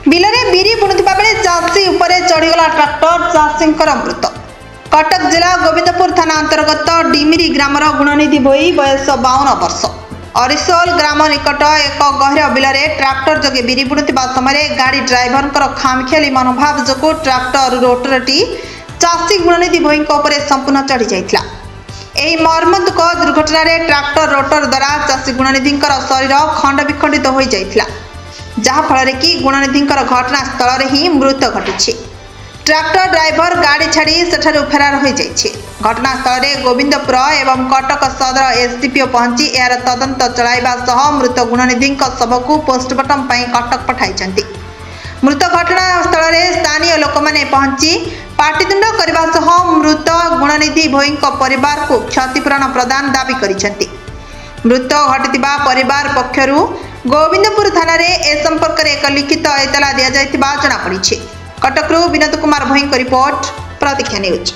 बिलरे बिरी बुणुवा बेले चाषी उपरे चढ़ीगला ट्राक्टर चाषींकर मृत। कटक जिला गोविंदपुर थाना अंतर्गत डिमिरी ग्रामर गुणनिधि भोई बयस 52 वर्ष। अरिसोल ग्राम निकट एक गहर बिलरे ट्राक्टर जोगे बिरी बुणुवा समय गाड़ी ड्राइवर खामखियाली मनोभाव जो ट्राक्टर रोटरटी चाषी गुणनिधि भोई संपूर्ण चढ़ी जाइथिला। एही मर्मन्तुक दुर्घटना ट्राक्टर रोटर द्वारा चाषी गुणनिधि शरीर खंड विखंडित हो जाइथिला, जहाँ फल कि गुणनिधि घटनास्थल ही मृत्यु घटी। ट्राक्टर ड्राइवर गाड़ी छाड़ी सेठारु फेरार हो जाइछे। घटनास्थल गोविंदपुर एवं कटक सदर एसडीपीओ पहुंची यार तदंत चलाइबा सह मृत गुणनिधि शव को पोस्टमार्टम पई कटक पठाइछन्ति। मृत घटनास्थल स्थानीय लोक मैंने पहुंची पाटितुंड करने सह मृत गुणनिधि भोई परिवार को क्षतिपूरण प्रदान दाबी करिसेंति। मृत घटितिबा परिवार पक्षरु गोविंदपुर थाना रे ए संपर्क रे एक लिखित एतला दिया जायतिबा जଣା पड़िछि। कटकरू विनोद कुमार भोई रिपोर्ट, प्रतीक्षा न्यूज।